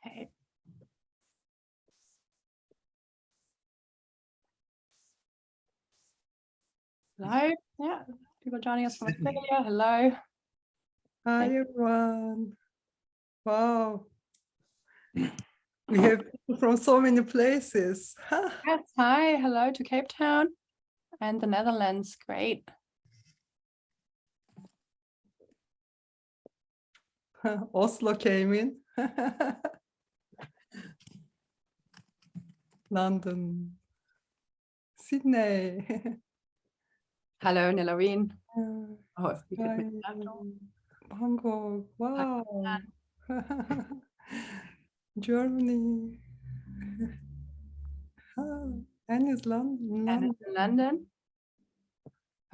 Okay. Hello. Yeah, people joining us from Australia. Hello. Hi, everyone. Wow. We have people from so many places. Yes, hi. Hello to Cape Town and the Netherlands. Great. Oslo came in. London. Sydney. Hello, Nilarine. Oh, if we could make that Bangkok. Wow. Germany. And is London. and it's in London.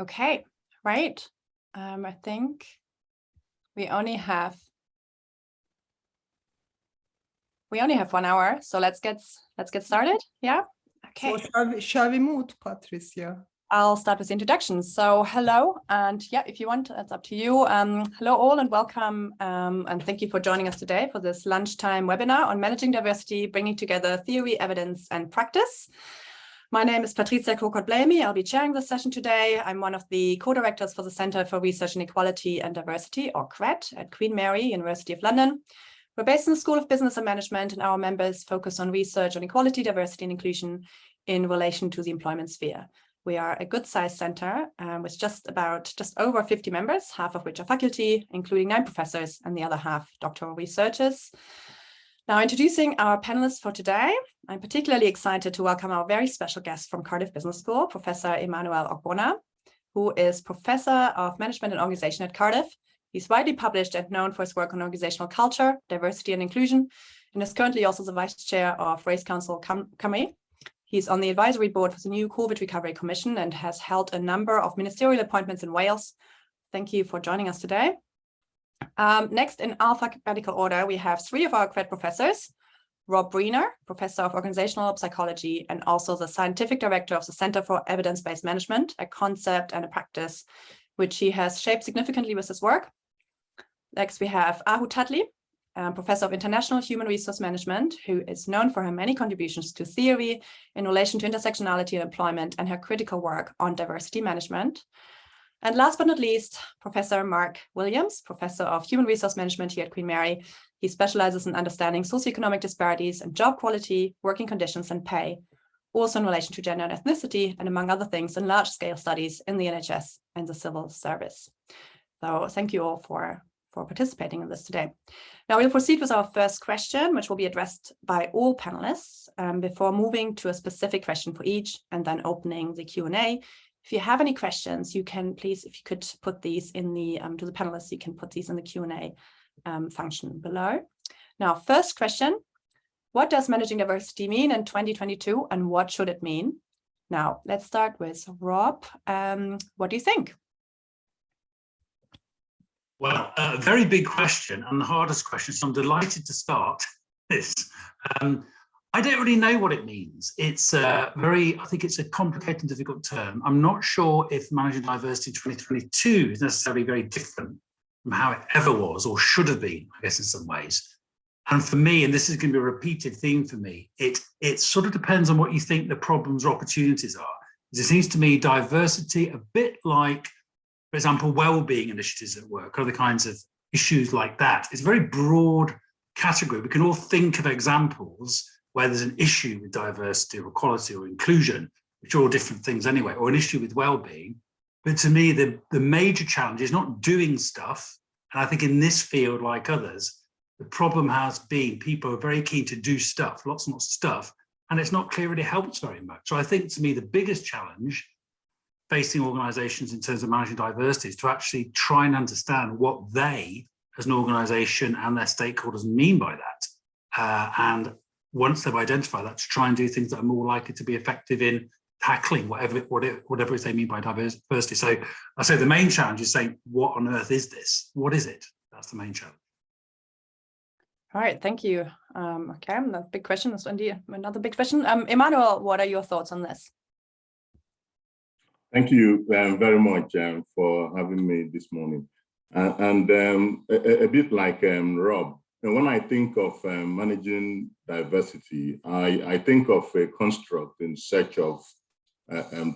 Okay, right. I think we only have 1 hour, so let's get started. Yeah. Okay. So shall we move, Patricia? I'll start with the introductions. So hello, and yeah, if you want, it's up to you. Hello all and welcome, and thank you for joining us today for this lunchtime webinar on managing diversity, bringing together theory, evidence, and practice. My name is Patricia Kokot-Blamey. I'll be chairing this session today. I'm one of the co-directors for the Center for Research in Equality and Diversity, or CRED, at Queen Mary, University of London. We're based in the School of Business and Management, and our members focus on research on equality, diversity, and inclusion in relation to the employment sphere. We are a good-sized center with just over 50 members, half of which are faculty, including 9 professors, and the other half doctoral researchers. Now, introducing our panelists for today, I'm particularly excited to welcome our very special guest from Cardiff Business School, Professor Emmanuel Ogbonna, who is Professor of Management and Organization at Cardiff. He's widely published and known for his work on organizational culture, diversity and inclusion, and is currently also the Vice Chair of Race Council Cymru. He's on the advisory board for the new COVID Recovery Commission and has held a number of ministerial appointments in Wales. Thank you for joining us today. Next, in alphabetical order, we have 3 of our CRED professors: Rob Briner, Professor of Organizational Psychology and also the Scientific Director of the Center for Evidence-Based Management, a concept and a practice which he has shaped significantly with his work. Next, we have Ahu Tatli, Professor of International Human Resource Management, who is known for her many contributions to theory in relation to intersectionality and employment and her critical work on diversity management. And last but not least, Professor Mark Williams, Professor of Human Resource Management here at Queen Mary. He specializes in understanding socioeconomic disparities and job quality, working conditions, and pay, also in relation to gender and ethnicity, and among other things, in large-scale studies in the NHS and the civil service. So thank you all for participating in this today. Now we'll proceed with our first question, which will be addressed by all panelists before moving to a specific question for each and then opening the Q&A. If you have any questions, you can please, if you could put these in the, to the panelists, you can put these in the Q&A function below. Now, first question, what does managing diversity mean in 2022 and what should it mean? Now, let's start with Rob. What do you think? Well, a very big question and the hardest question, so I'm delighted to start this. I don't really know what it means. It's I think it's a complicated and difficult term. I'm not sure if managing diversity in 2022 is necessarily very different from how it ever was or should have been, I guess, in some ways. And for me, and this is going to be a repeated theme for me, it sort of depends on what you think the problems or opportunities are. It seems to me diversity, a bit like, for example, well-being initiatives at work, other kinds of issues like that. It's a very broad category. We can all think of examples where there's an issue with diversity or equality or inclusion, which are all different things anyway, or an issue with well-being. But to me, the major challenge is not doing stuff. And I think in this field, like others, the problem has been people are very keen to do stuff, lots and lots of stuff, and it's not clear it helps very much. So I think to me, the biggest challenge facing organizations in terms of managing diversity is to actually try and understand what they, as an organization and their stakeholders, mean by that. And once they've identified that, to try and do things that are more likely to be effective in tackling whatever it is they mean by diversity. So I say the main challenge is saying, what on earth is this? What is it? That's the main challenge. All right, thank you. Okay, the big question is indeed another big question. Emmanuel, what are your thoughts on this? Thank you very much for having me this morning. A bit like Rob, And when I think of managing diversity, I think of a construct in search of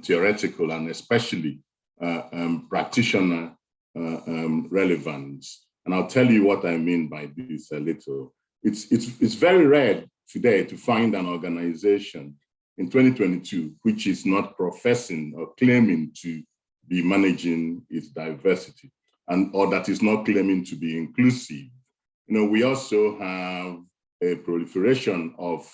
theoretical and especially practitioner relevance. And I'll tell you what I mean by this a little. It's very rare today to find an organization in 2022 which is not professing or claiming to be managing its diversity, or that is not claiming to be inclusive. We also have a proliferation of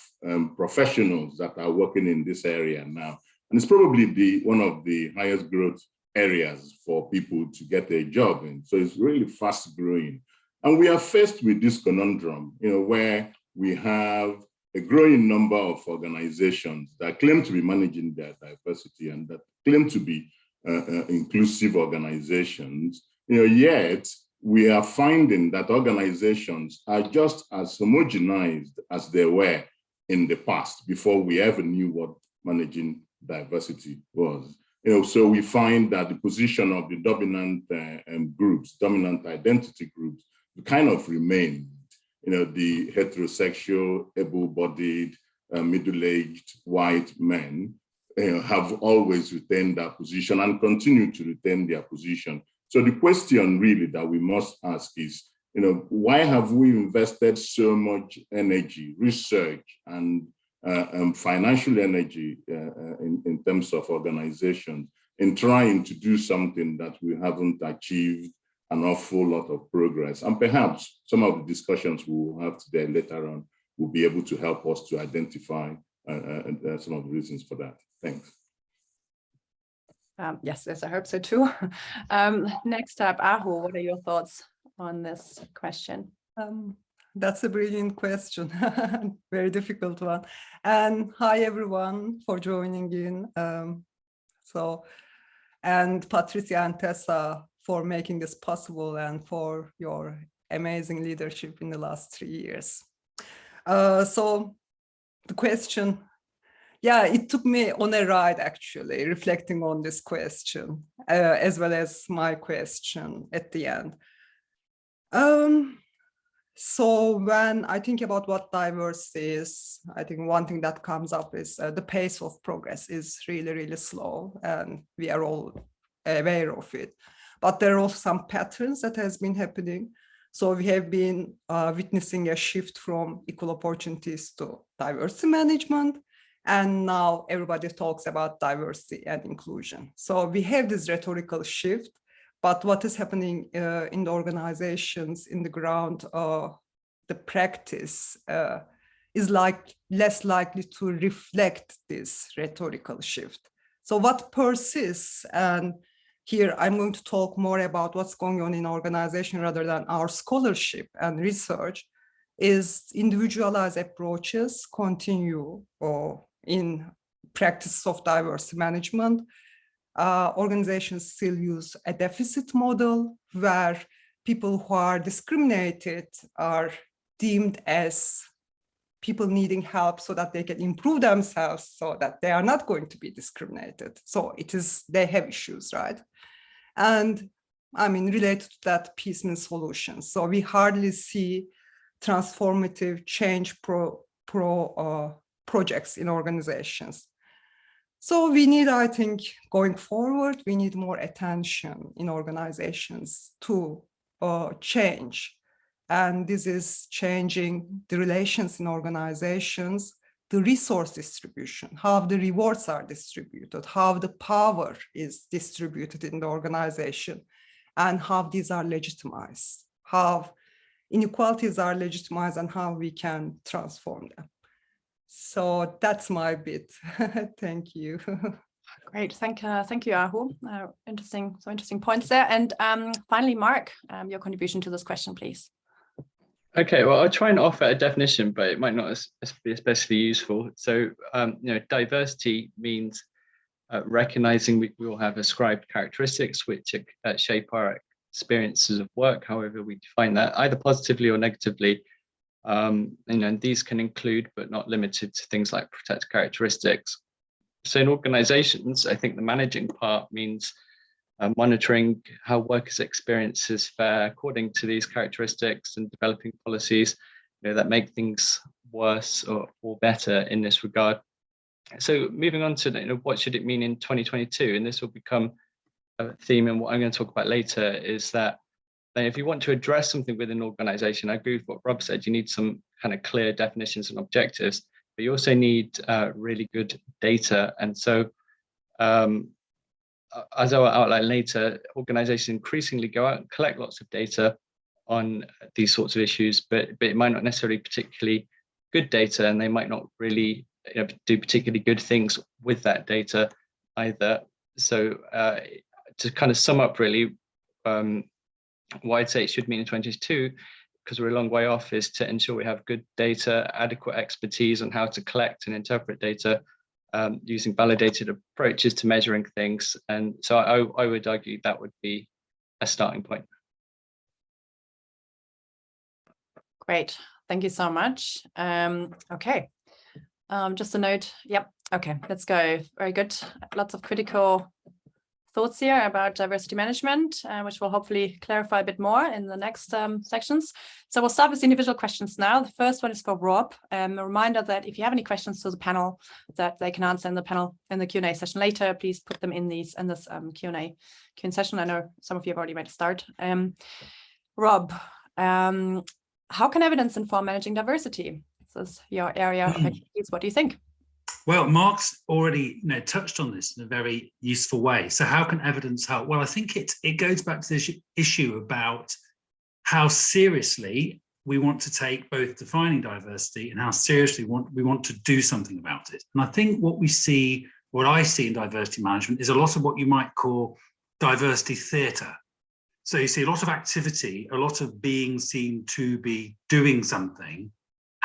professionals that are working in this area now. And it's probably one of the highest growth areas for people to get a job in. So it's really fast growing. And we are faced with this conundrum, where we have a growing number of organizations that claim to be managing their diversity and that claim to be inclusive organizations, yet we are finding that organizations are just as homogenized as they were in the past before we ever knew what managing diversity was. So we find that the position of the dominant groups, dominant identity groups, kind of remained. The heterosexual, able-bodied, middle-aged white men have always retained that position and continue to retain their position. So the question really that we must ask is, why have we invested so much energy, research, and financial energy in terms of organizations in trying to do something that we haven't achieved an awful lot of progress? And perhaps some of the discussions we will have today later on will be able to help us to identify some of the reasons for that. Thanks. Yes, I hope so too. Next up, Ahu, what are your thoughts on this question? That's a brilliant question, very difficult one. And hi everyone for joining in. And Patricia and Tessa for making this possible and for your amazing leadership in the last 3 years. So the question, yeah, it took me on a ride actually, reflecting on this question, as well as my question at the end. So when I think about what diversity is, I think one thing that comes up is the pace of progress is really, really slow, and we are all aware of it. But there are also some patterns that has been happening. So we have been witnessing a shift from equal opportunities to diversity management. And now everybody talks about diversity and inclusion. So we have this rhetorical shift, but what is happening in the organizations in the ground, the practice is less likely to reflect this rhetorical shift. So what persists, and here I'm going to talk more about what's going on in organization rather than our scholarship and research, is individualized approaches continue in practice of diversity management. Organizations still use a deficit model where people who are discriminated are deemed as people needing help so that they can improve themselves so that they are not going to be discriminated. So they have issues, right? And I mean, related to that, piecemeal solutions. So we hardly see transformative change projects in organizations. So we need, I think, going forward, we need more attention in organizations to change. And this is changing the relations in organizations, the resource distribution, how the rewards are distributed, how the power is distributed in the organization, and how these are legitimized, how inequalities are legitimized, and how we can transform them. So that's my bit. Thank you. Great, thank you, Ahu. Interesting points there. And finally, Mark, your contribution to this question, please. Okay, well, I'll try and offer a definition, but it might not be especially useful. So, diversity means recognizing we all have ascribed characteristics which shape our experiences of work, however we define that, either positively or negatively. And these can include, but not limited to, things like protected characteristics. So in organizations, I think the managing part means monitoring how workers' experiences fare according to these characteristics, and developing policies that make things worse or better in this regard. So moving on to what should it mean in 2022, and this will become a theme in what I'm going to talk about later, is that if you want to address something within an organization, I agree with what Rob said, you need some kind of clear definitions and objectives, but you also need really good data. And so as I will outline later, organizations increasingly go out and collect lots of data on these sorts of issues, but it might not necessarily be particularly good data, and they might not really do particularly good things with that data either. So to kind of sum up really, what I'd say it should mean in 2022, because we're a long way off, is to ensure we have good data, adequate expertise on how to collect and interpret data, using validated approaches to measuring things. And so I would argue that would be a starting point. Great, thank you so much. Okay, just a note. Yep. Okay, let's go. Very good. Lots of critical thoughts here about diversity management, which will hopefully clarify a bit more in the next sections. So we'll start with individual questions now. The first one is for Rob. A reminder that if you have any questions to the panel that they can answer in the Q&A session later, please put them in this Q&A session. I know some of you have already made a start. Rob, how can evidence inform managing diversity? This is your area of expertise. What do you think? Well, Mark's already touched on this in a very useful way. So how can evidence help? Well, I think it goes back to this issue about how seriously we want to take both defining diversity and how seriously we want to do something about it. And I think what I see in diversity management is a lot of what you might call diversity theatre. So you see a lot of activity, a lot of being seen to be doing something,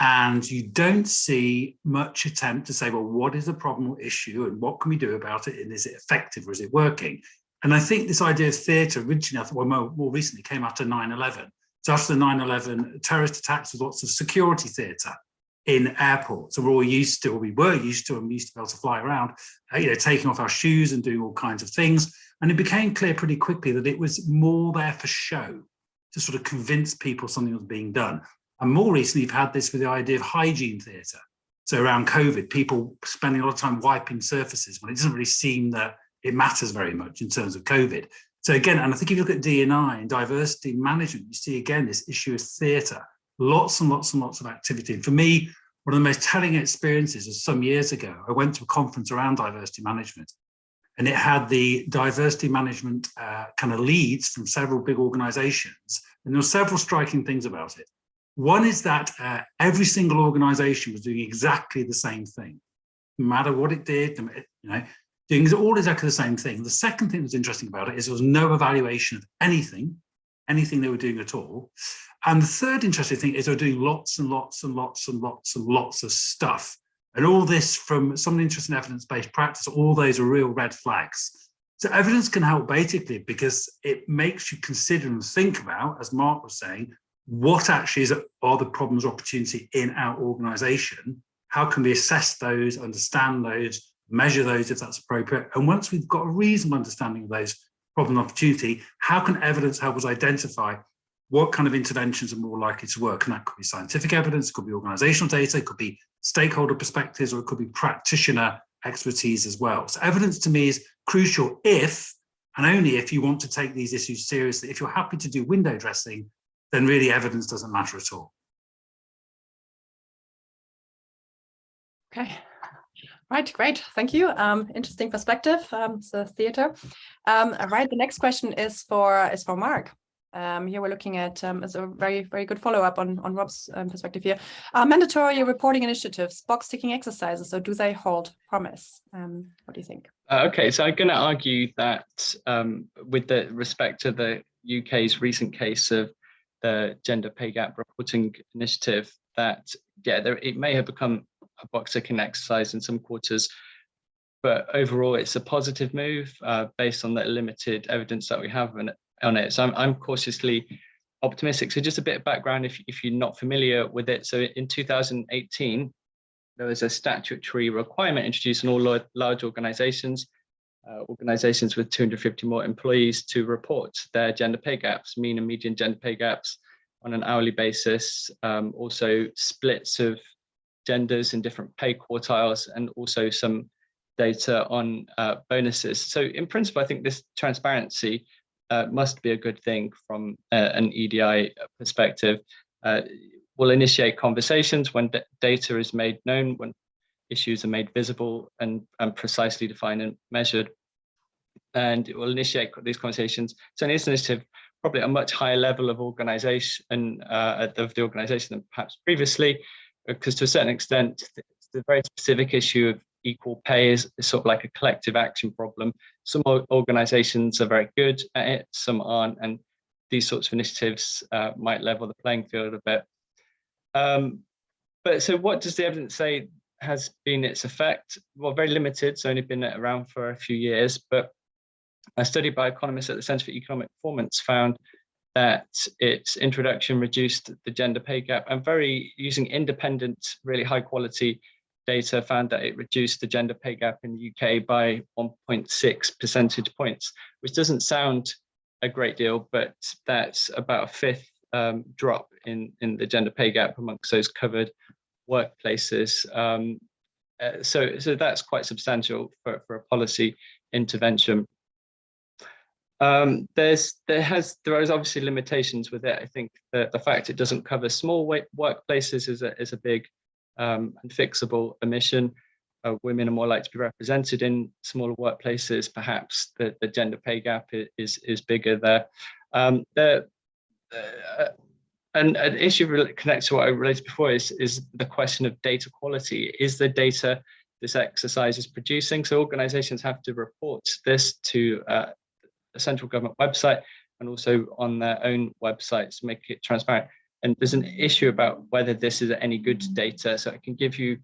and you don't see much attempt to say, well, what is the problem or issue and what can we do about it? And is it effective or is it working? And I think this idea of theatre originally, more recently came after 9/11. So after the 9/11 terrorist attacks, there's lots of security theatre in airports. So we were used to, and we used to be able to fly around, taking off our shoes and doing all kinds of things. And it became clear pretty quickly that it was more there for show, to sort of convince people something was being done. And more recently, you've had this with the idea of hygiene theatre. So around COVID, people spending a lot of time wiping surfaces when it doesn't really seem that it matters very much in terms of COVID. So again, and I think if you look at D&I and diversity management, you see again this issue of theatre, lots and lots and lots of activity. And for me, one of the most telling experiences was some years ago. I went to a conference around diversity management, and it had the diversity management kind of leads from several big organisations, and there were several striking things about it. One is that every single organisation was doing exactly the same thing, no matter what it did, doing all exactly the same thing. The second thing that was interesting about it is there was no evaluation of anything they were doing at all. And the third interesting thing is they're doing lots and lots and lots and lots and lots of stuff. And all this from some interesting evidence-based practice, all those are real red flags. So evidence can help basically because it makes you consider and think about, as Mark was saying, what actually are the problems or opportunity in our organisation? How can we assess those, understand those, measure those if that's appropriate? And once we've got a reasonable understanding of those problem and opportunity, how can evidence help us identify what kind of interventions are more likely to work? And that could be scientific evidence, it could be organisational data, it could be stakeholder perspectives, or it could be practitioner expertise as well. So evidence to me is crucial if, and only if, you want to take these issues seriously. If you're happy to do window dressing, then really evidence doesn't matter at all. Okay, right, great, thank you. Interesting perspective, so theatre. Right, the next question is for Mark. Here we're looking at as a very, very good follow-up on Rob's perspective here. Mandatory reporting initiatives, box ticking exercises, so do they hold promise? What do you think? Okay, so I'm going to argue that with the respect to the UK's recent case of the gender pay gap reporting initiative, that it may have become a box ticking exercise in some quarters, but overall it's a positive move based on the limited evidence that we have on it. So I'm cautiously optimistic. So just a bit of background if you're not familiar with it. So in 2018, there was a statutory requirement introduced in all large organizations organizations with 250 more employees to report their gender pay gaps, mean and median gender pay gaps on an hourly basis, also splits of genders in different pay quartiles, and also some data on bonuses. So in principle, I think this transparency must be a good thing from an EDI perspective. We'll initiate conversations when data is made known, when issues are made visible and precisely defined and measured. And it will initiate these conversations. So in this initiative, probably a much higher level of organization of the organization than perhaps previously, because to a certain extent, the very specific issue of equal pay is sort of like a collective action problem. Some organizations are very good at it, some aren't, and these sorts of initiatives might level the playing field a bit. But so what does the evidence say has been its effect? Well, very limited. It's only been around for a few years, but a study by economists at the Centre for Economic Performance found that its introduction reduced the gender pay gap, and using independent, really high quality data found that it reduced the gender pay gap in the UK by 1.6 percentage points, which doesn't sound a great deal, but that's about a fifth drop in the gender pay gap amongst those covered workplaces. So that's quite substantial for a policy intervention. There is obviously limitations with it. I think that the fact it doesn't cover small workplaces is a big and fixable omission. Women are more likely to be represented in smaller workplaces. Perhaps the gender pay gap is bigger there. And an issue connected to what I related before is the question of data quality. Is the data this exercise is producing? So organizations have to report this to a central government website and also on their own websites to make it transparent. And there's an issue about whether this is any good data. So I can give you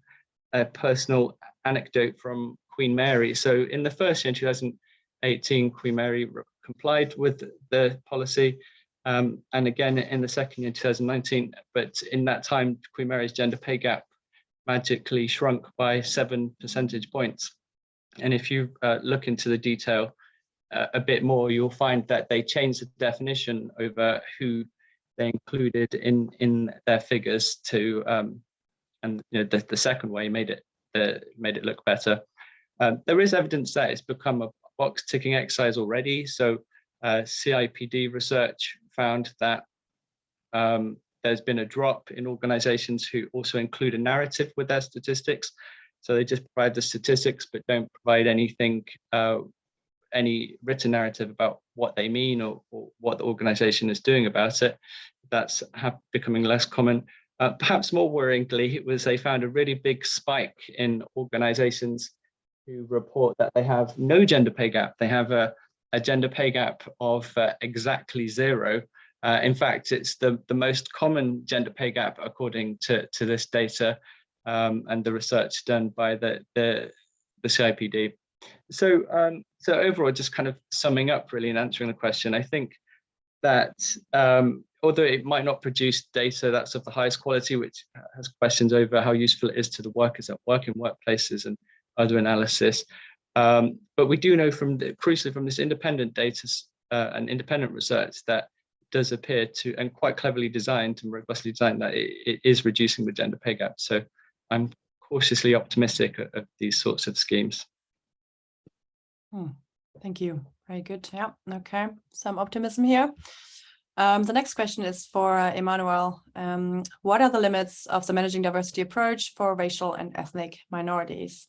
a personal anecdote from Queen Mary. So in the first year, in 2018, Queen Mary complied with the policy. And again, in the second year, 2019, but in that time, Queen Mary's gender pay gap magically shrunk by 7 percentage points. And if you look into the detail a bit more, you'll find that they changed the definition over who they included in their figures to, and the second way made it look better. There is evidence that it's become a box ticking exercise already. So CIPD research found that there's been a drop in organizations who also include a narrative with their statistics. So they just provide the statistics, but don't provide anything, any written narrative about what they mean or what the organization is doing about it. That's becoming less common. Perhaps more worryingly, they found a really big spike in organizations who report that they have no gender pay gap. They have a gender pay gap of exactly 0. In fact, it's the most common gender pay gap according to this data and the research done by the CIPD. So overall, just kind of summing up really and answering the question, I think that although it might not produce data that's of the highest quality, which has questions over how useful it is to the workers that work in workplaces and other analysis, but we do know crucially from this independent data and independent research that does appear to, and quite cleverly designed and robustly designed, that it is reducing the gender pay gap. So I'm cautiously optimistic of these sorts of schemes. Thank you. Very good. Yeah. Okay. Some optimism here. The next question is for Emmanuel. What are the limits of the managing diversity approach for racial and ethnic minorities?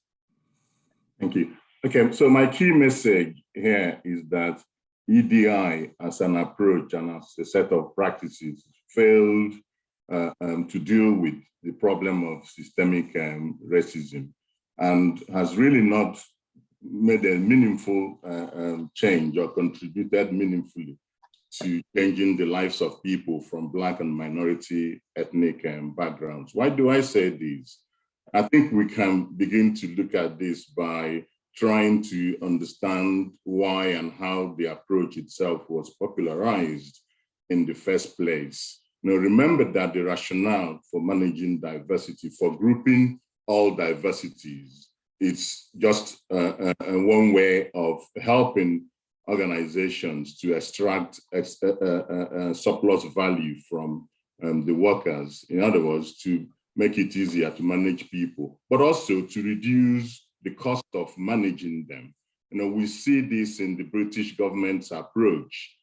Thank you. Okay, so my key message here is that EDI as an approach and as a set of practices failed to deal with the problem of systemic racism and has really not made a meaningful change or contributed meaningfully to changing the lives of people from Black and minority ethnic backgrounds. Why do I say this? I think we can begin to look at this by trying to understand why and how the approach itself was popularized in the first place. Now, remember that the rationale for managing diversity, for grouping all diversities, it's just one way of helping organizations to extract surplus value from the workers. In other words, to make it easier to manage people, but also to reduce the cost of managing them. We see this in the British government's approach.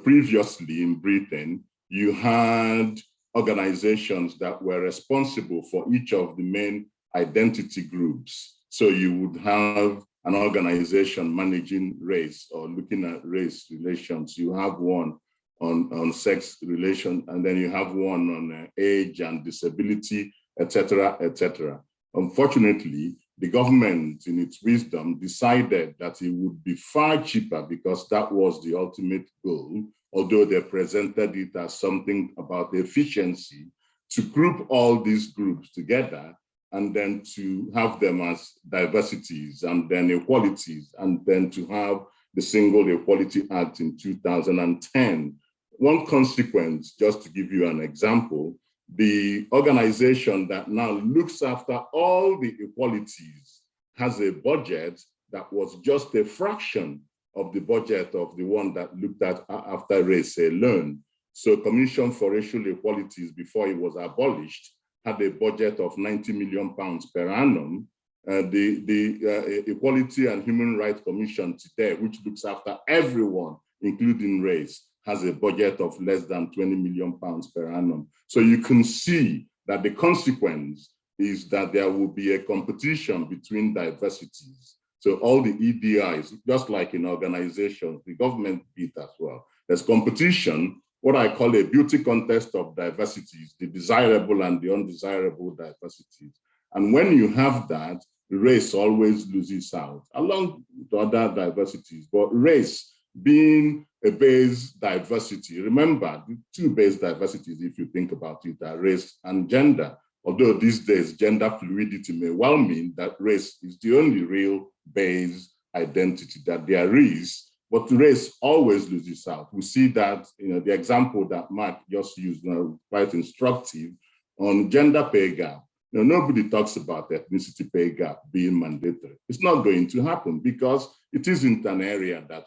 Previously in Britain, you had organizations that were responsible for each of the main identity groups. So you would have an organization managing race or looking at race relations. You have one on sex relation, and then you have one on age and disability, etc., etc. Unfortunately, the government, in its wisdom, decided that it would be far cheaper, because that was the ultimate goal, although they presented it as something about efficiency, to group all these groups together and then to have them as diversities and then equalities, and then to have the Single Equality Act in 2010. One consequence, just to give you an example, the organization that now looks after all the equalities has a budget that was just a fraction of the budget of the one that looked at after race alone. So Commission for Racial Equalities, before it was abolished, had a budget of £90 million per annum. The Equality and Human Rights Commission today, which looks after everyone, including race, has a budget of less than £20 million per annum. So you can see that the consequence is that there will be a competition between diversities. So all the EDIs, just like in organizations, the government did as well. There's competition, what I call a beauty contest of diversities, the desirable and the undesirable diversities. And when you have that, race always loses out, along with other diversities. But race being a base diversity, remember, the two base diversities, if you think about it, are race and gender. Although these days, gender fluidity may well mean that race is the only real base identity that there is, but race always loses out. We see that, the example that Mark just used, quite instructive, on gender pay gap. Nobody talks about ethnicity pay gap being mandatory. It's not going to happen because it isn't an area that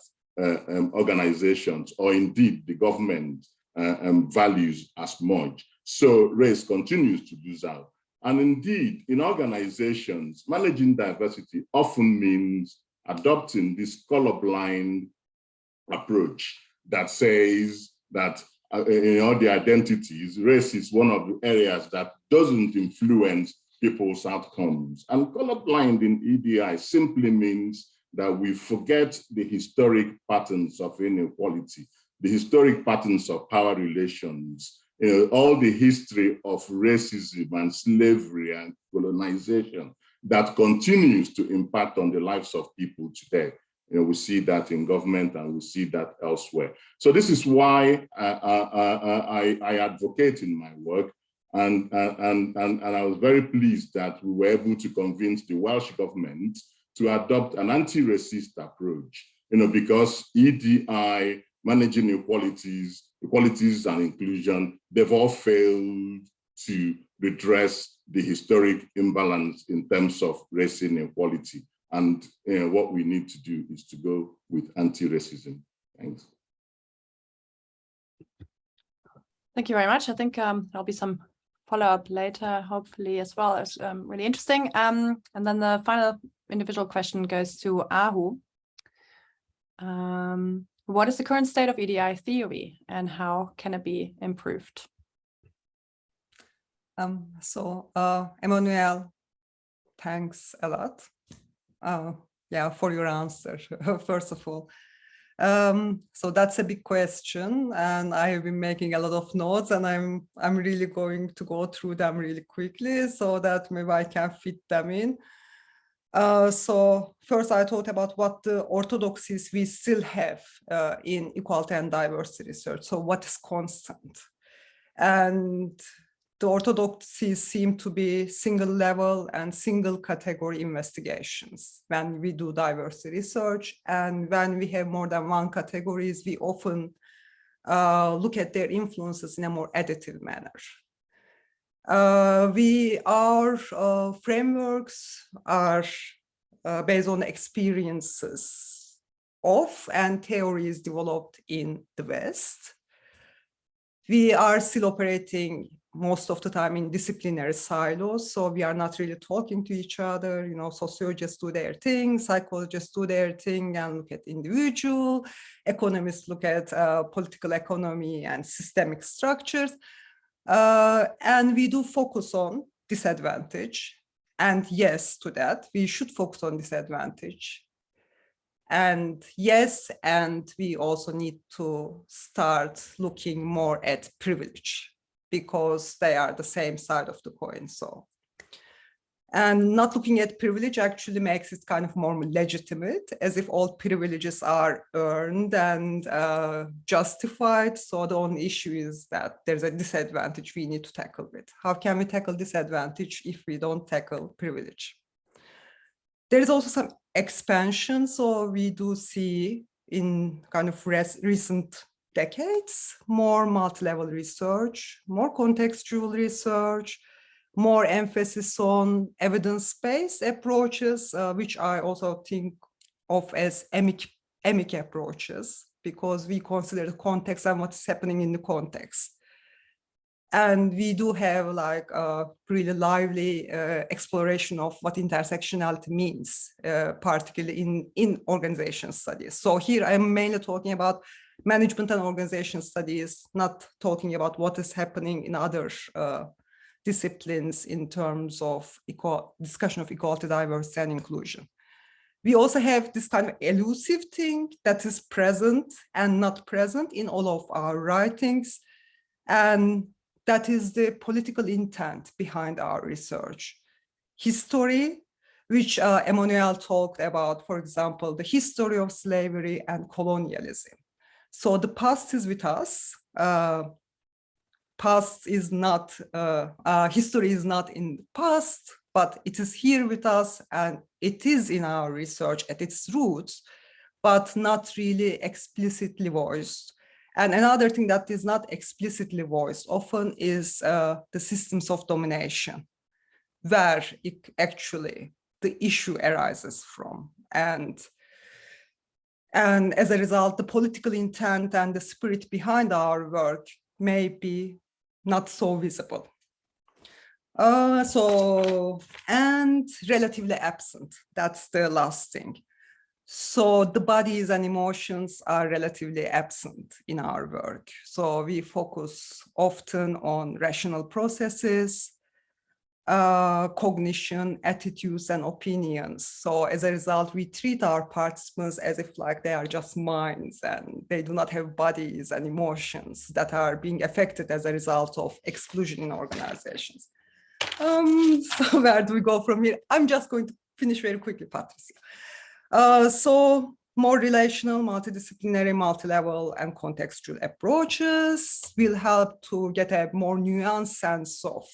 organizations or indeed the government values as much. So race continues to lose out. And indeed, in organizations, managing diversity often means adopting this colorblind approach that says that in all the identities, race is one of the areas that doesn't influence people's outcomes. And colorblind in EDI simply means that we forget the historic patterns of inequality, the historic patterns of power relations, all the history of racism and slavery and colonization that continues to impact on the lives of people today. We see that in government and we see that elsewhere. So this is why I advocate in my work, and I was very pleased that we were able to convince the Welsh government to adopt an anti-racist approach, because EDI, managing equalities and inclusion, they've all failed to redress the historic imbalance in terms of race inequality. And what we need to do is to go with anti-racism. Thanks. Thank you very much. I think there'll be some follow-up later, hopefully, as well. It's really interesting. And then the final individual question goes to Ahu. What is the current state of EDI theory and how can it be improved? Emmanuel, thanks a lot. For your answer, first of all. So that's a big question, and I have been making a lot of notes, and I'm really going to go through them really quickly so that maybe I can fit them in. So first I thought about what the orthodoxies we still have in equality and diversity research. So what is constant? And the orthodoxies seem to be single level and single category investigations when we do diversity research. And when we have more than one categories, we often look at their influences in a more additive manner. Our frameworks are based on experiences of and theories developed in the West. We are still operating most of the time in disciplinary silos, so we are not really talking to each other. You know, sociologists do their thing, psychologists do their thing and look at individual, economists look at political economy and systemic structures. And we do focus on disadvantage. And yes, to that, we should focus on disadvantage. And yes, and we also need to start looking more at privilege because they are the same side of the coin. So, and not looking at privilege actually makes it kind of more legitimate, as if all privileges are earned and justified. So the only issue is that there's a disadvantage we need to tackle with. How can we tackle disadvantage if we don't tackle privilege? There is also some expansion. So we do see in kind of recent decades, more multi-level research, more contextual research, more emphasis on evidence-based approaches, which I also think of as emic approaches, because we consider the context and what's happening in the context. And we do have like a really lively exploration of what intersectionality means, particularly in organization studies. So here I'm mainly talking about management and organization studies, not talking about what is happening in other disciplines in terms of discussion of equality, diversity, and inclusion. We also have this kind of elusive thing that is present and not present in all of our writings. And that is the political intent behind our research. History, which Emmanuel talked about, for example, the history of slavery and colonialism. So the past is with us. Past is not, history is not in the past, but it is here with us and it is in our research at its roots, but not really explicitly voiced. And another thing that is not explicitly voiced often is the systems of domination, where actually the issue arises from. And as a result, the political intent and the spirit behind our work may be not so visible. And relatively absent, that's the last thing. So the bodies and emotions are relatively absent in our work. So we focus often on rational processes, cognition, attitudes, and opinions. So as a result, we treat our participants as if like they are just minds and they do not have bodies and emotions that are being affected as a result of exclusion in organizations. So where do we go from here? I'm just going to finish very quickly, Patricia. So more relational, multidisciplinary, multi-level, and contextual approaches will help to get a more nuanced sense of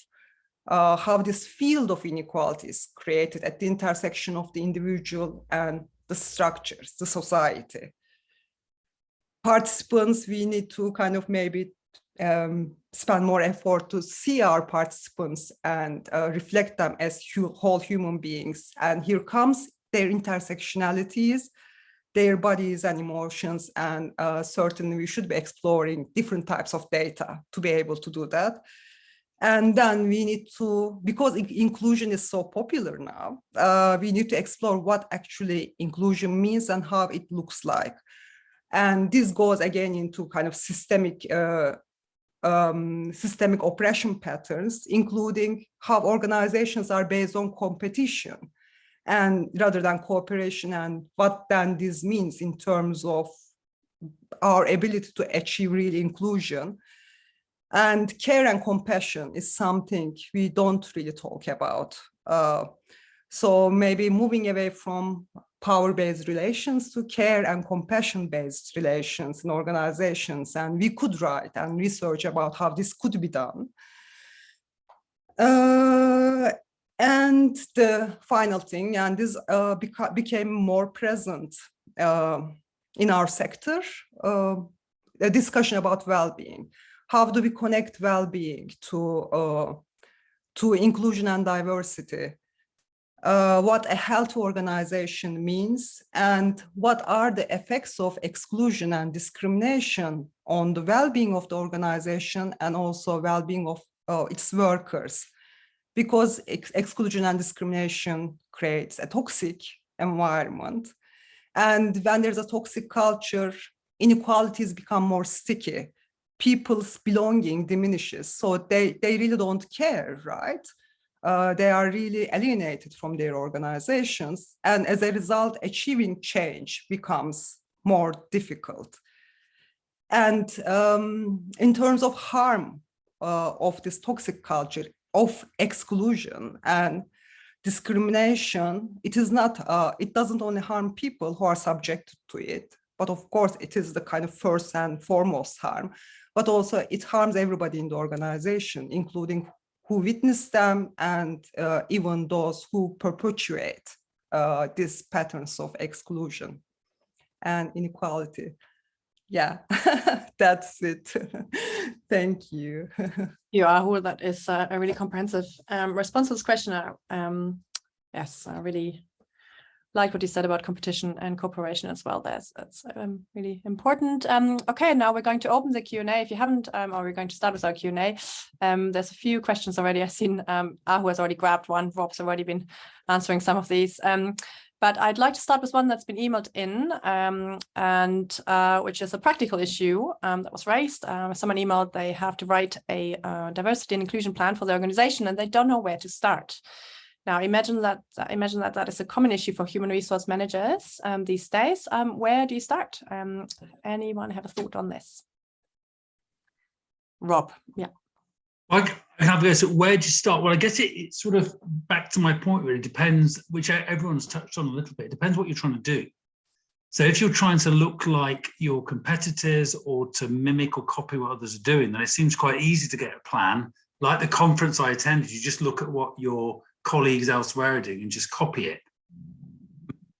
how this field of inequality is created at the intersection of the individual and the structures, the society. Participants, we need to kind of maybe spend more effort to see our participants and reflect them as whole human beings. And here comes their intersectionalities, their bodies and emotions, and certainly we should be exploring different types of data to be able to do that. And then we need to, because inclusion is so popular now, we need to explore what actually inclusion means and how it looks like. And this goes again into kind of systemic oppression patterns, including how organizations are based on competition and rather than cooperation, and what then this means in terms of our ability to achieve real inclusion. And care and compassion is something we don't really talk about. So maybe moving away from power-based relations to care and compassion-based relations in organizations. And we could write and research about how this could be done. And the final thing, and this became more present in our sector, a discussion about well-being. How do we connect well-being to inclusion and diversity? what a healthy organization means, and what are the effects of exclusion and discrimination on the well-being of the organization and also well-being of its workers. Because exclusion and discrimination creates a toxic environment. And when there's a toxic culture, inequalities become more sticky. People's belonging diminishes. So they really don't care, right? They are really alienated from their organizations. And as a result, achieving change becomes more difficult. And in terms of harm of this toxic culture, of exclusion and discrimination, it is not, it doesn't only harm people who are subjected to it, but of course it is the kind of first and foremost harm, but also it harms everybody in the organization, including who witness them and even those who perpetuate these patterns of exclusion and inequality. Yeah, that's it. Thank you. You, Ahu, that is a really comprehensive response to this question. Yes, I really like what you said about competition and cooperation as well. That's really important. Okay, now we're going to open the Q&A. If you haven't, or we're going to start with our Q&A. There's a few questions already. I've seen Ahu has already grabbed one. Rob's already been answering some of these. But I'd like to start with one that's been emailed in, and which is a practical issue that was raised. Someone emailed they have to write a diversity and inclusion plan for the organization, and they don't know where to start. Now, imagine that is a common issue for human resource managers these days. Where do you start? Anyone have a thought on this? Rob, yeah. I have to go, where do you start? Well, I guess it's sort of back to my point, really depends, which everyone's touched on a little bit. It depends what you're trying to do. So if you're trying to look like your competitors or to mimic or copy what others are doing, then it seems quite easy to get a plan. Like the conference I attended, you just look at what your colleagues elsewhere are doing and just copy it.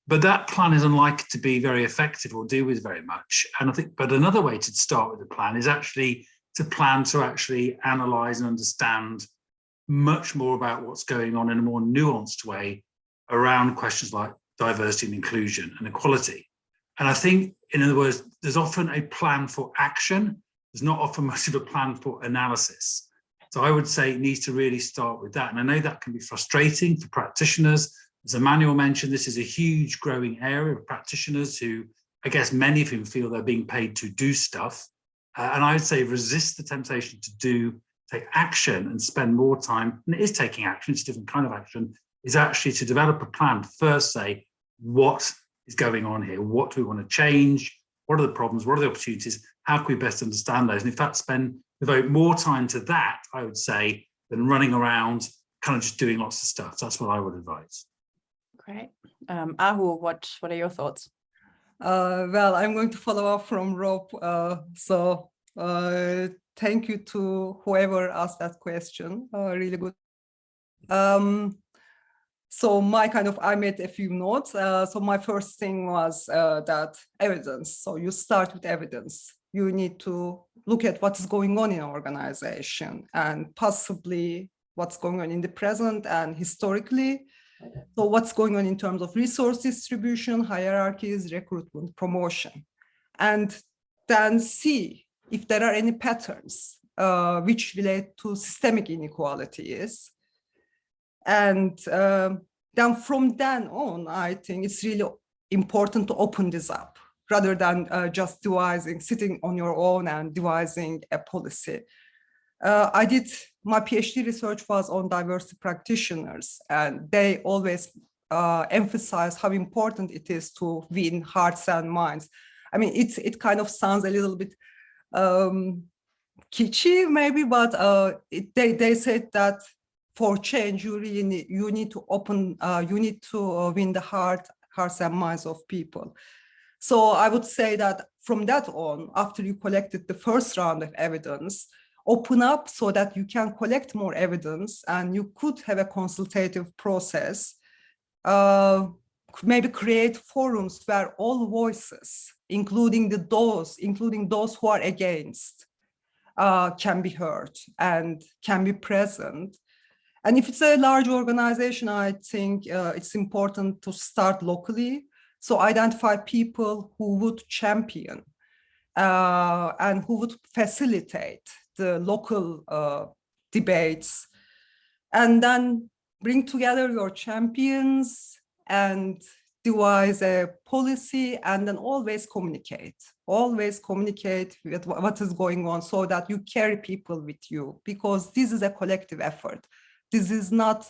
But that plan is unlikely to be very effective or deal with very much. And I think, but another way to start with the plan is actually to plan to actually analyze and understand much more about what's going on in a more nuanced way around questions like diversity and inclusion and equality. And I think, in other words, there's often a plan for action. There's not often much of a plan for analysis. So I would say it needs to really start with that. And I know that can be frustrating for practitioners. As Emmanuel mentioned, this is a huge growing area of practitioners who, I guess many of whom feel they're being paid to do stuff. And I would say resist the temptation to take action and spend more time, and it is taking action, it's a different kind of action, is actually to develop a plan. First say, what is going on here? What do we want to change? What are the problems? What are the opportunities? How can we best understand those? And in fact, devote more time to that, I would say, than running around kind of just doing lots of stuff. That's what I would advise. Great. Ahu, what are your thoughts? Well, I'm going to follow up from Rob. So thank you to whoever asked that question. Really good. So I made a few notes. So my first thing was that evidence. So you start with evidence. You need to look at what is going on in an organization and possibly what's going on in the present and historically. So what's going on in terms of resource distribution, hierarchies, recruitment, promotion, and then see if there are any patterns which relate to systemic inequalities. And then from then on, I think it's really important to open this up rather than just sitting on your own and devising a policy. My PhD research was on diversity practitioners, and they always emphasize how important it is to win hearts and minds. I mean, it kind of sounds a little bit kitschy maybe, but they said that for change, you need to win the hearts and minds of people. So I would say that from that on, after you collected the first round of evidence, open up so that you can collect more evidence and you could have a consultative process, maybe create forums where all voices, including those who are against, can be heard and can be present. And if it's a large organization, I think it's important to start locally. So identify people who would champion and who would facilitate the local debates, and then bring together your champions and devise a policy, and then always communicate with what is going on, so that you carry people with you, because this is a collective effort. This is not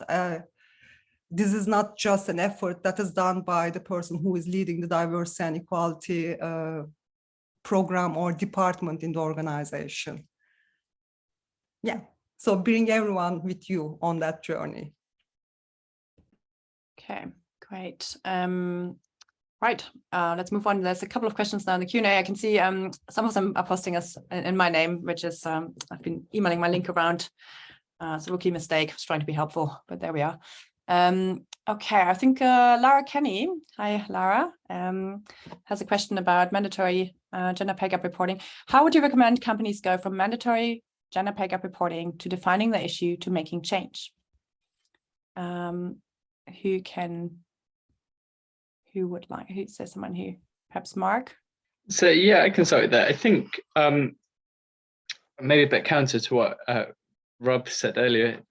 just an effort that is done by the person who is leading the diversity and equality program or department in the organization. Yeah, so bring everyone with you on that journey. Okay, great. Right, let's move on. There's a couple of questions now in the Q&A. I can see some of them are posting us in my name, which is, I've been emailing my link around. It's a rookie mistake. I was trying to be helpful, but there we are. Okay, I think Lara Kenny, hi Lara, has a question about mandatory gender pay gap reporting. How would you recommend companies go from mandatory gender pay gap reporting to defining the issue to making change? Who says someone who, perhaps Mark? So yeah, I can start with that. I think maybe a bit counter to what Rob said earlier,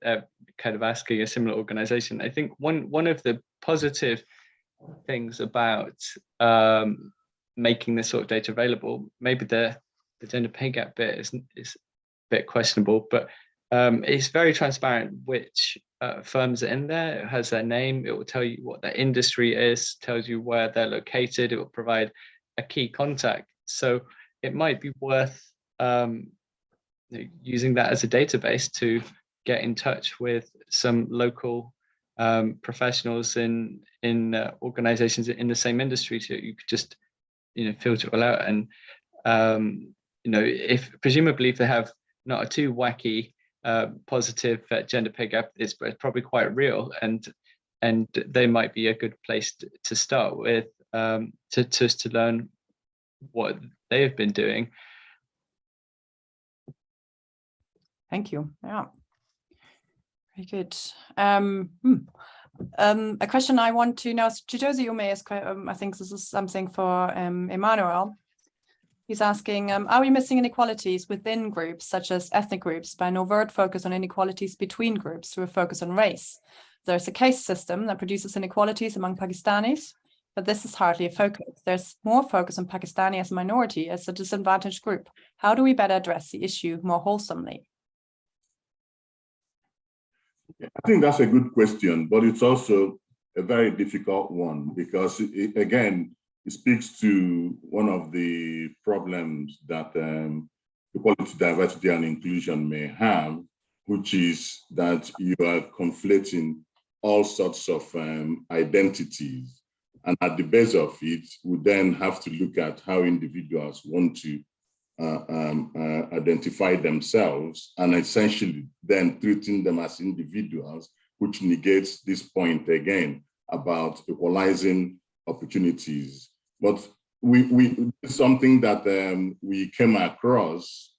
kind of asking a similar organization. I think one of the positive things about making this sort of data available, maybe the gender pay gap bit is a bit questionable, but it's very transparent which firms are in there. It has their name, it will tell you what their industry is, tells you where they're located, it will provide a key contact. So it might be worth using that as a database to get in touch with some local professionals in organizations in the same industry, so you could just filter it all out. And if presumably if they have not a too wacky positive gender pay gap, it's probably quite real, and they might be a good place to start with, to learn what they have been doing. Thank you. Yeah, very good. A question I want to know, Chijozi Ume is, I think this is something for Emmanuel. He's asking, are we missing inequalities within groups, such as ethnic groups, by an overt focus on inequalities between groups through a focus on race? There's a case system that produces inequalities among Pakistanis, but this is hardly a focus. There's more focus on Pakistani as a minority, as a disadvantaged group. How do we better address the issue more wholesomely? I think that's a good question, but it's also a very difficult one, because again, it speaks to one of the problems that equality, diversity, and inclusion may have, which is that you are conflating all sorts of identities. And at the base of it, we then have to look at how individuals want to identify themselves, and essentially then treating them as individuals, which negates this point again about equalizing opportunities. But it's something that we came across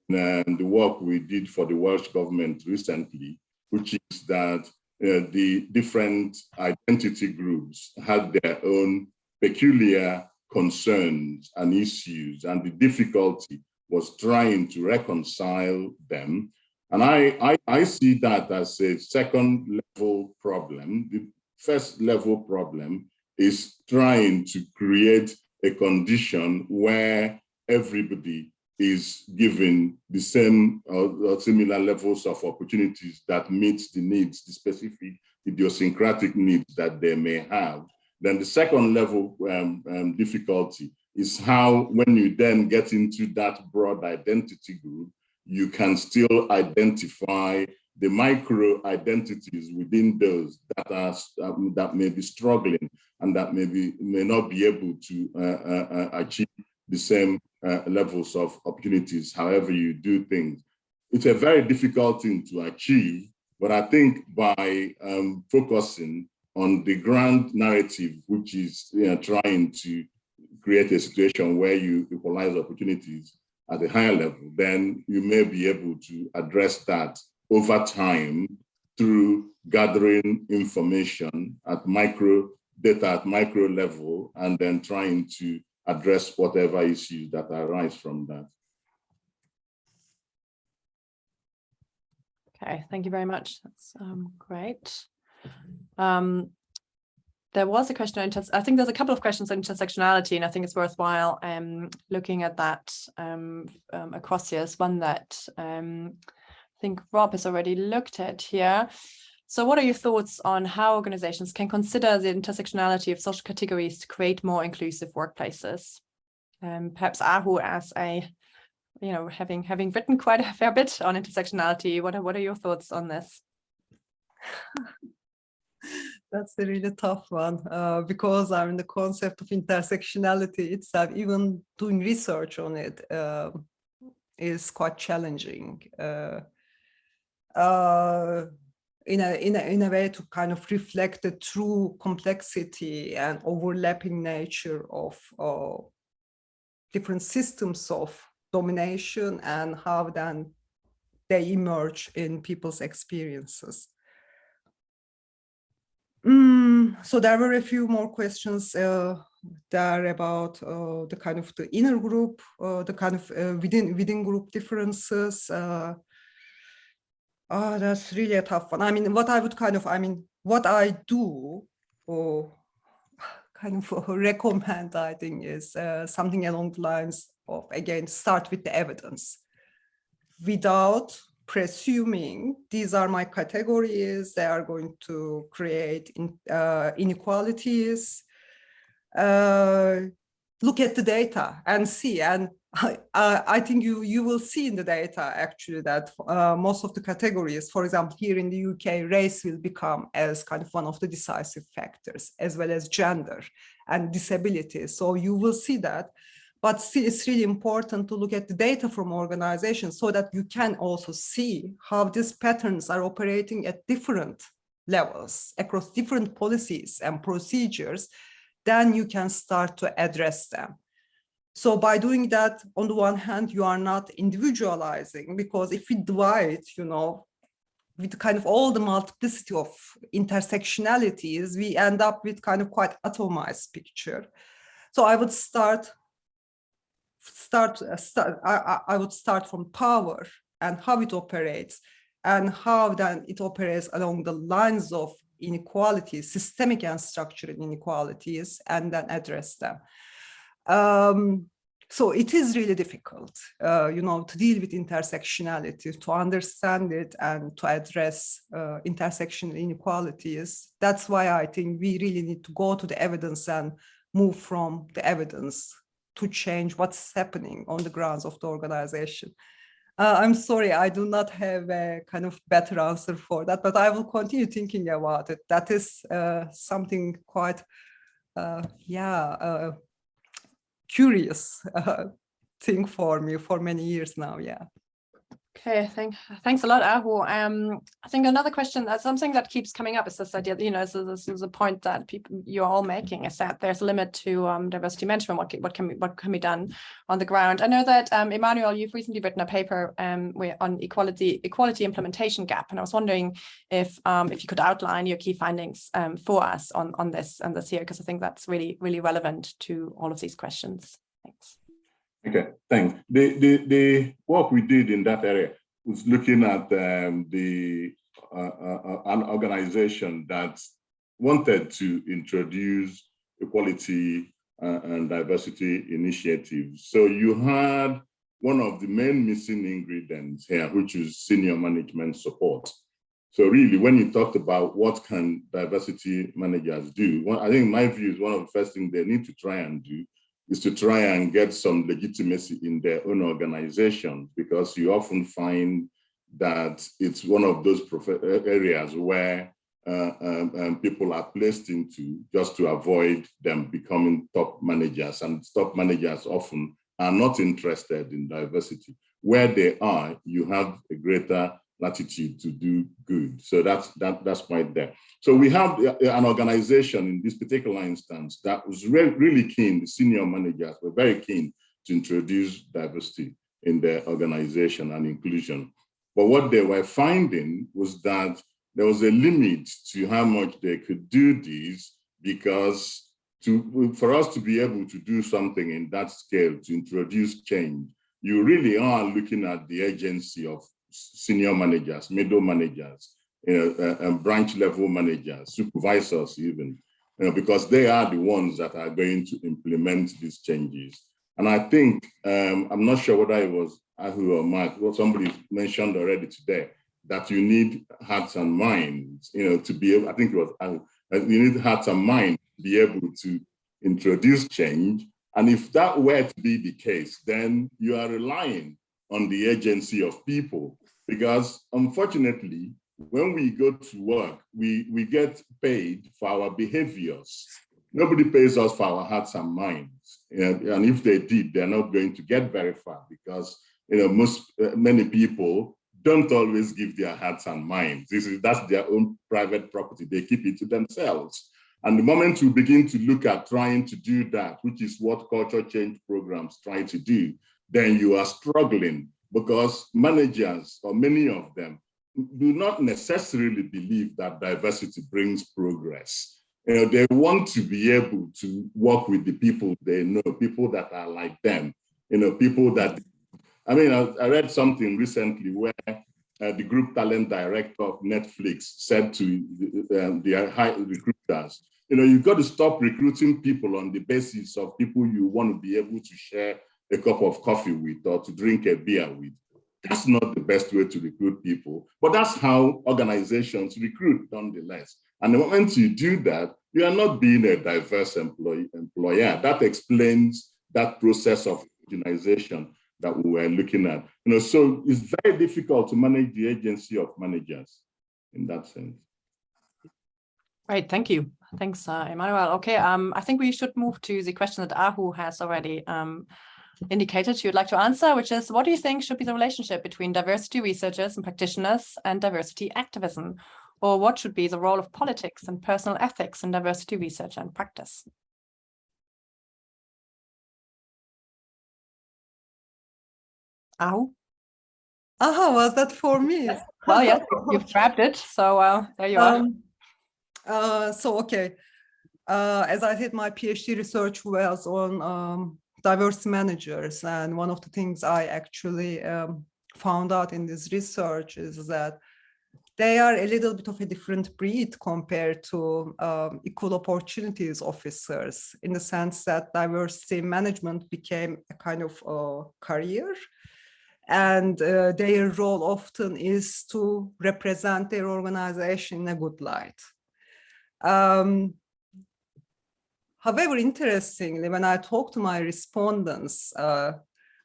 in the work we did for the Welsh government recently, which is that the different identity groups had their own peculiar concerns and issues, and the difficulty was trying to reconcile them. And I see that as a second level problem. The first level problem is trying to create a condition where everybody is given the same or similar levels of opportunities that meets the needs, the specific idiosyncratic needs that they may have. Then the second level difficulty is how, when you then get into that broad identity group, you can still identify the micro identities within those that are that may be struggling and that may not be able to achieve the same levels of opportunities, however you do things. It's a very difficult thing to achieve, but I think by focusing on the grand narrative, which is trying to create a situation where you equalize opportunities at a higher level, then you may be able to address that over time through gathering information at data at micro level, and then trying to address whatever issues that arise from that. Okay, thank you very much. That's great. There was a question on I think there's a couple of questions on intersectionality, and I think it's worthwhile looking at that across here. It's one that I think Rob has already looked at here. So what are your thoughts on how organizations can consider the intersectionality of social categories to create more inclusive workplaces? Perhaps Ahu, as a, having written quite a fair bit on intersectionality, what are your thoughts on this? That's a really tough one, because I mean, the concept of intersectionality itself, even doing research on it, is quite challenging. In a way to kind of reflect the true complexity and overlapping nature of different systems of domination and how then they emerge in people's experiences. So there were a few more questions there about the kind of the inner group, the kind of within group differences. That's really a tough one. I mean, what I do or kind of recommend, I think, is something along the lines of, again, start with the evidence without presuming these are my categories, they are going to create inequalities. Look at the data and see, and I think you will see in the data actually that most of the categories, for example, here in the UK, race will become as kind of one of the decisive factors, as well as gender and disability. So you will see that. But still, it's really important to look at the data from organizations so that you can also see how these patterns are operating at different levels across different policies and procedures. Then you can start to address them. So by doing that, on the one hand, you are not individualizing, because if we divide, with kind of all the multiplicity of intersectionalities, we end up with kind of quite atomized picture. So I would I would start from power and how it operates, and how then it operates along the lines of inequalities, systemic and structural inequalities, and then address them. So it is really difficult, to deal with intersectionality, to understand it and to address intersectional inequalities. That's why I think we really need to go to the evidence and move from the evidence to change what's happening on the grounds of the organization. I'm sorry, I do not have a kind of better answer for that, but I will continue thinking about it. That is something quite, curious thing for me for many years now, yeah. Okay, thanks a lot, Ahu. I think another question, something that keeps coming up is this idea, so this is a point that you're all making, is that there's a limit to diversity management. What can be done on the ground? I know that Emmanuel, you've recently written a paper on equality implementation gap, and I was wondering if you could outline your key findings for us on this here, because I think that's really relevant to all of these questions. Thanks. Okay, thanks. The work we did in that area was looking at an organization that wanted to introduce equality and diversity initiatives. So you had one of the main missing ingredients here, which is senior management support. So really, when you talked about what can diversity managers do, I think my view is one of the first things they need to try and do is to try and get some legitimacy in their own organization, because you often find that it's one of those areas where people are placed into just to avoid them becoming top managers, and top managers often are not interested in diversity. Where they are, you have a greater latitude to do good. So that's quite there. So we have an organization in this particular instance that was really keen, the senior managers were very keen to introduce diversity in their organization and inclusion. But what they were finding was that there was a limit to how much they could do this, because for us to be able to do something in that scale, to introduce change, you really are looking at the agency of senior managers, middle managers, and branch level managers, supervisors even, because they are the ones that are going to implement these changes. And I think, I'm not sure whether it was Ahu or Mark, what somebody mentioned already today, that you need hearts and minds, to be able, I think it was Ahu, you need hearts and minds to be able to introduce change. And if that were to be the case, then you are relying on the agency of people, because unfortunately, when we go to work, we get paid for our behaviors. Nobody pays us for our hearts and minds. And if they did, they're not going to get very far, because many people don't always give their hearts and minds. That's their own private property. They keep it to themselves. And the moment you begin to look at trying to do that, which is what culture change programs try to do, then you are struggling, because managers, or many of them, do not necessarily believe that diversity brings progress. They want to be able to work with the people they know, people that are like them, people that, I mean, I read something recently where the group talent director of Netflix said to their high recruiters, you've got to stop recruiting people on the basis of people you want to be able to share a cup of coffee with or to drink a beer with. That's not the best way to recruit people, but that's how organizations recruit nonetheless. And the moment you do that, you are not being a diverse employer. That explains that process of organization that we were looking at. So it's very difficult to manage the agency of managers in that sense. Right, thank you. Thanks, Emmanuel. Okay, I think we should move to the question that Ahu has already indicated she would like to answer, which is, what do you think should be the relationship between diversity researchers and practitioners and diversity activism? Or what should be the role of politics and personal ethics in diversity research and practice? Ahu? Aha, was that for me? Well, yes, you've grabbed it, so there you are. Okay. As I did, my PhD research was on diverse managers, and one of the things I actually found out in this research is that they are a little bit of a different breed compared to equal opportunities officers, in the sense that diversity management became a kind of career, and their role often is to represent their organization in a good light. However, interestingly, when I talked to my respondents,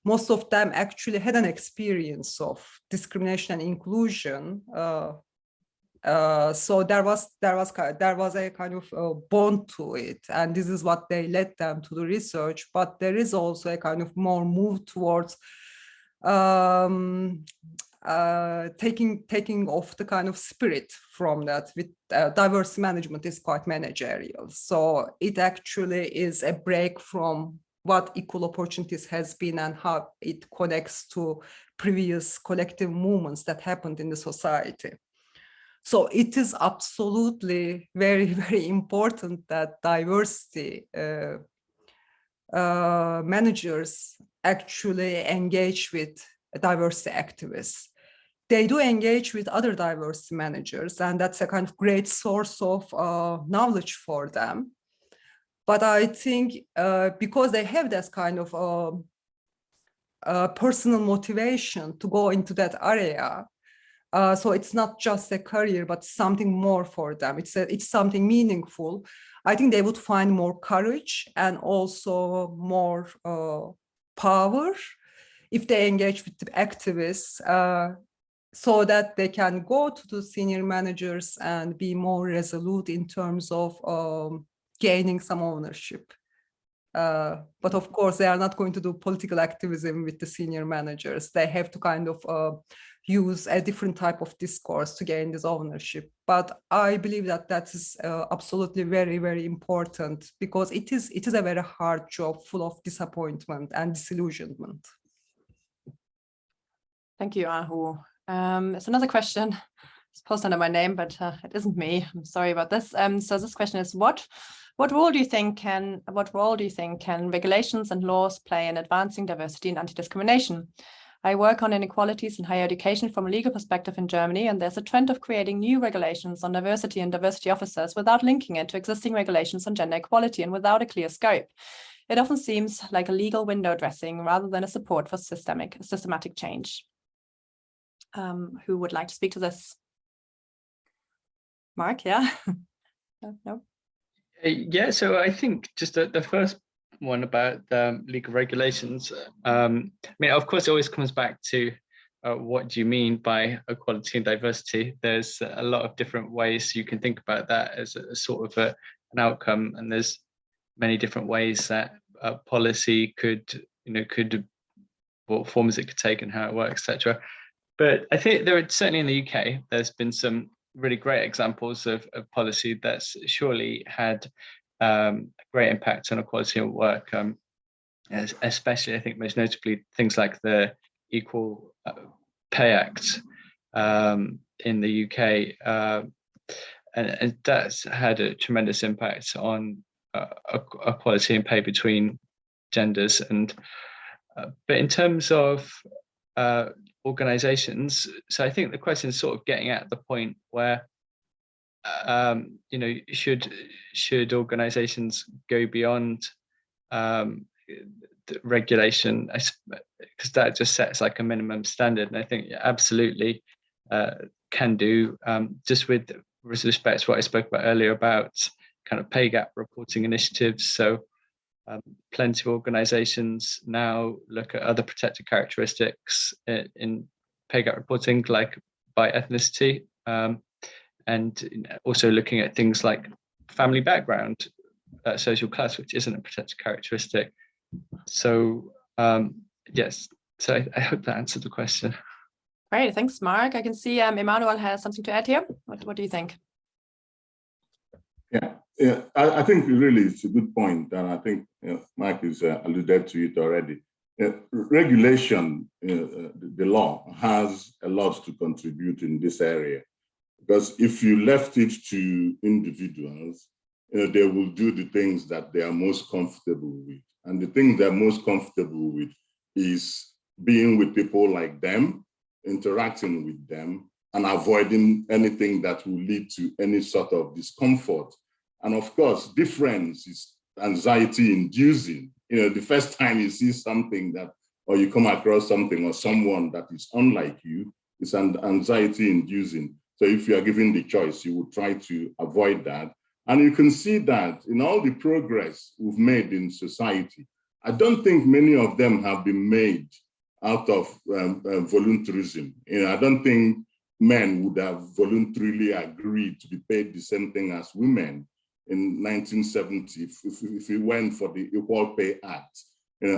most of them actually had an experience of discrimination and inclusion. So there was a kind of bond to it, and this is what they led them to the research. But there is also a kind of more move towards taking off the kind of spirit from that. With diverse management is quite managerial, so it actually is a break from what equal opportunities has been and how it connects to previous collective movements that happened in the society. So it is absolutely very, very important that diversity managers actually engage with diversity activists. They do engage with other diversity managers, and that's a kind of great source of knowledge for them. But I think because they have this kind of personal motivation to go into that area, so it's not just a career, but something more for them. It's something meaningful. I think they would find more courage and also more power if they engage with the activists, so that they can go to the senior managers and be more resolute in terms of gaining some ownership. But of course, they are not going to do political activism with the senior managers. They have to kind of use a different type of discourse to gain this ownership. But I believe that that is absolutely very, very important, because it is a very hard job full of disappointment and disillusionment. Thank you, Ahu. So another question it's posted under my name, but it isn't me. I'm sorry about this. So this question is, what role do you think can regulations and laws play in advancing diversity and anti-discrimination? I work on inequalities in higher education from a legal perspective in Germany, and there's a trend of creating new regulations on diversity and diversity officers without linking it to existing regulations on gender equality and without a clear scope. It often seems like a legal window dressing rather than a support for systematic change. Who would like to speak to this? Mark, yeah? No? Yeah, so I think just the first one about legal regulations. I mean, of course, it always comes back to what do you mean by equality and diversity? There's a lot of different ways you can think about that as a sort of an outcome, and there's many different ways that policy could, what forms it could take and how it works, etc. But I think there are certainly in the UK, there's been some really great examples of policy that's surely had a great impact on equality at work, especially I think most notably things like the Equal Pay Act in the UK, and that's had a tremendous impact on equality and pay between genders. And but in terms of organizations, so I think the question is sort of getting at the point where should organizations go beyond the regulation, because that just sets like a minimum standard, and I think absolutely can do, just with respect to what I spoke about earlier about kind of pay gap reporting initiatives. So plenty of organizations now look at other protected characteristics in pay gap reporting, like by ethnicity, and also looking at things like family background, social class, which isn't a protected characteristic. So yes, so I hope that answered the question. Great, thanks, Mark. I can see Emmanuel has something to add here. What do you think? Yeah, I think really it's a good point, and I think Mark has alluded to it already. Regulation, the law has a lot to contribute in this area, because if you left it to individuals, they will do the things that they are most comfortable with, and the thing they're most comfortable with is being with people like them, interacting with them, and avoiding anything that will lead to any sort of discomfort. And of course, difference is anxiety inducing. The first time you see something that, or you come across something or someone that is unlike you, it's an anxiety inducing. So if you are given the choice, you would try to avoid that. And you can see that in all the progress we've made in society, I don't think many of them have been made out of voluntarism. I don't think men would have voluntarily agreed to be paid the same thing as women in 1970 if we went for the Equal Pay Act.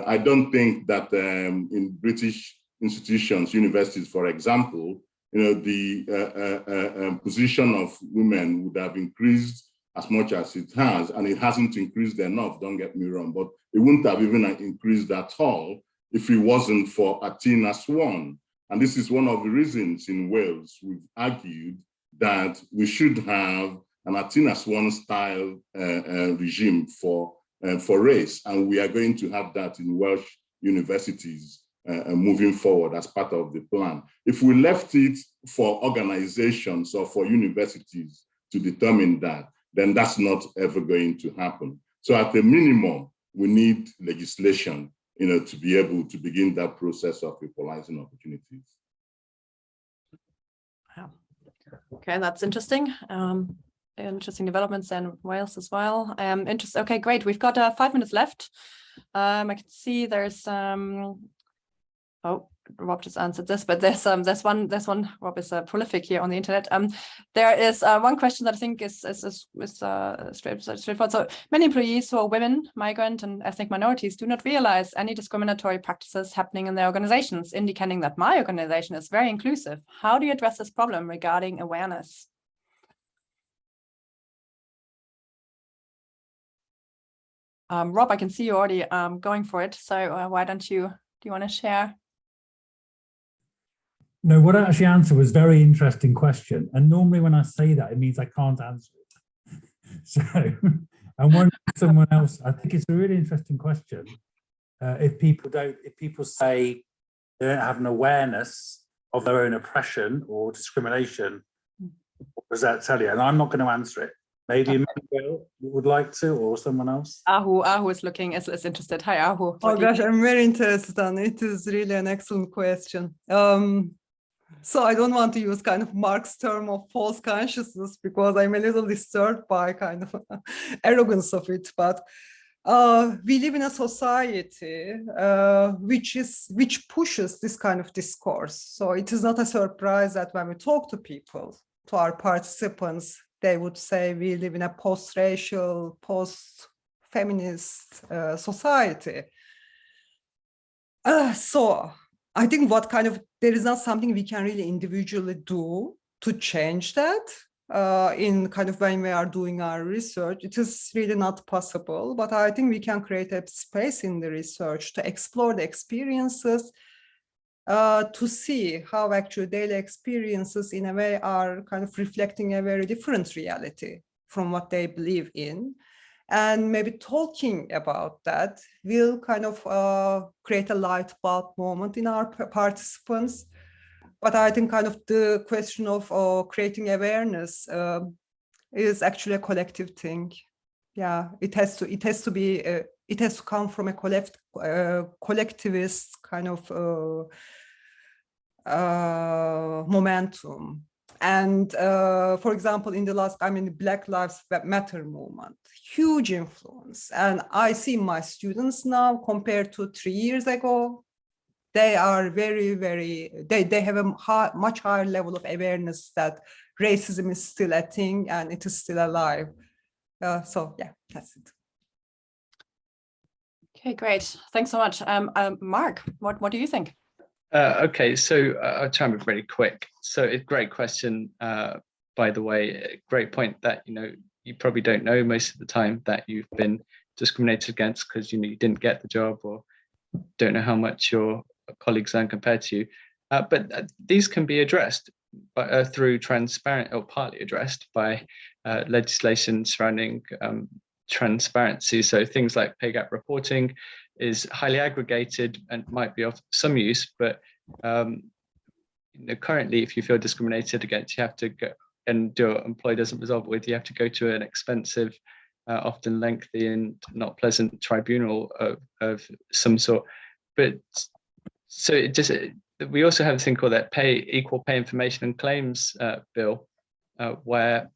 I don't think that in British institutions, universities, for example, the position of women would have increased as much as it has, and it hasn't increased enough, don't get me wrong, but it wouldn't have even increased at all if it wasn't for Athena Swan. And this is one of the reasons in Wales we've argued that we should have an Athena Swan style regime for race, and we are going to have that in Welsh universities moving forward as part of the plan. If we left it for organizations or for universities to determine that, then that's not ever going to happen. So at the minimum, we need legislation, to be able to begin that process of equalizing opportunities. Wow. Okay, that's interesting. Interesting developments in Wales as well. Okay, great. We've got 5 minutes left. I can see there's oh, Rob just answered this, but there's one. Rob is prolific here on the internet. There is one question that I think is straightforward. So many employees who are women, migrant, and ethnic minorities do not realize any discriminatory practices happening in their organizations, indicating that my organization is very inclusive. How do you address this problem regarding awareness? Rob, I can see you already going for it. So why don't you, do you want to share? No, what I actually answered was very interesting question. And normally when I say that, it means I can't answer it. So I'm wondering if someone else, I think it's a really interesting question. If people say they don't have an awareness of their own oppression or discrimination, what does that tell you? And I'm not going to answer it. Maybe Emmanuel would like to, or someone else. Ahu is looking, is interested. Hi, Ahu. Oh gosh, I'm very interested, and it is really an excellent question. So I don't want to use kind of Marx's term of false consciousness because I'm a little disturbed by kind of arrogance of it. But we live in a society which pushes this kind of discourse. So it is not a surprise that when we talk to people, to our participants, they would say we live in a post-racial, post-feminist society. So I think there is not something we can really individually do to change that in kind of when we are doing our research. It is really not possible, but I think we can create a space in the research to explore the experiences, to see how actually daily experiences in a way are kind of reflecting a very different reality from what they believe in. And maybe talking about that will kind of create a light bulb moment in our participants. But I think kind of the question of creating awareness is actually a collective thing. Yeah, it has to come from a collectivist kind of momentum. And for example, in the last, Black Lives Matter movement, huge influence. And I see my students now compared to 3 years ago, they are they have a much higher level of awareness that racism is still a thing and it is still alive. So yeah, that's it. Okay, great. Thanks so much. Mark, what do you think? Okay, so I'll try and be really quick. So it's a great question, by the way. A great point that, you probably don't know most of the time that you've been discriminated against because, you didn't get the job or don't know how much your colleagues earn compared to you. But these can be addressed through transparent, or partly addressed by legislation surrounding transparency. So things like pay gap reporting is highly aggregated and might be of some use, but currently, if you feel discriminated against, you have to go, and your employer doesn't resolve it with, you have to go to an expensive, often lengthy and not pleasant tribunal of some sort. But so we also have a thing called that Equal Pay Information and Claims Bill, where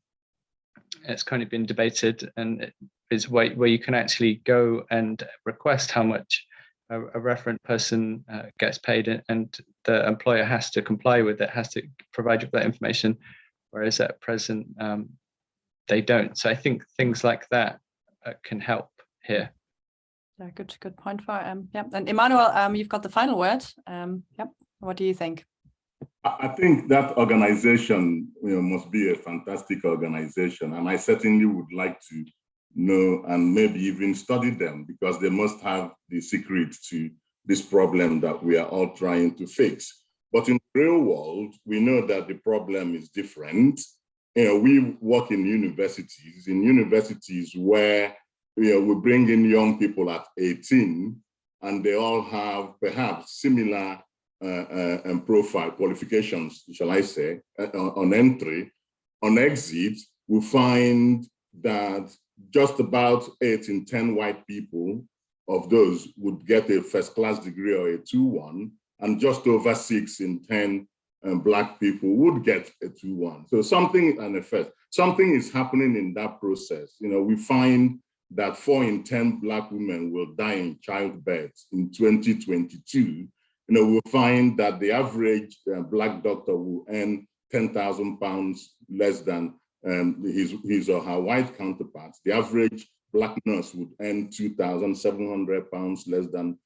it's currently been debated, and it is where you can actually go and request how much a referent person gets paid, and the employer has to comply with it, has to provide you with that information, whereas at present they don't. So I think things like that can help here. Yeah, good point for yeah. And Emmanuel, you've got the final word. Yep. What do you think? I think that organization must be a fantastic organization, and I certainly would like to know and maybe even study them, because they must have the secret to this problem that we are all trying to fix. But in the real world, we know that the problem is different. We work in universities where we bring in young people at 18, and they all have perhaps similar profile qualifications, shall I say, on entry. On exit, we find that just about 8 in 10 white people of those would get a first-class degree or a 2-1, and just over 6 in 10 Black people would get a 2-1. So something is happening in that process. We find that 4 in 10 Black women will die in childbirth in 2022. We'll find that the average Black doctor will earn £10,000 less than his or her white counterparts. The average Black nurse would earn £2,700 less than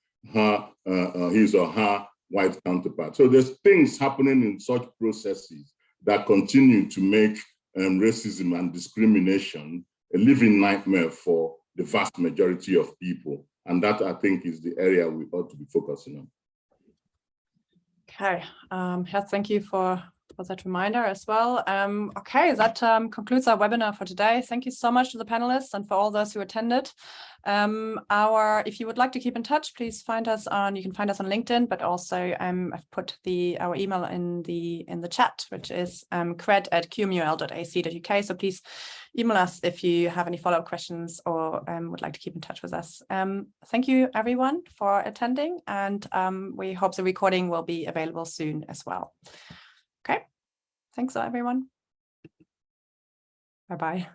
his or her white counterpart. So there's things happening in such processes that continue to make racism and discrimination a living nightmare for the vast majority of people. And that, I think, is the area we ought to be focusing on. Okay, yeah, thank you for that reminder as well. Okay, that concludes our webinar for today. Thank you so much to the panelists and for all those who attended. If you would like to keep in touch, please find us on, you can find us on LinkedIn, but also I've put our email in the chat, which is cred@qmul.ac.uk. So please email us if you have any follow-up questions or would like to keep in touch with us. Thank you everyone for attending, and we hope the recording will be available soon as well. Okay, thanks everyone. Bye-bye.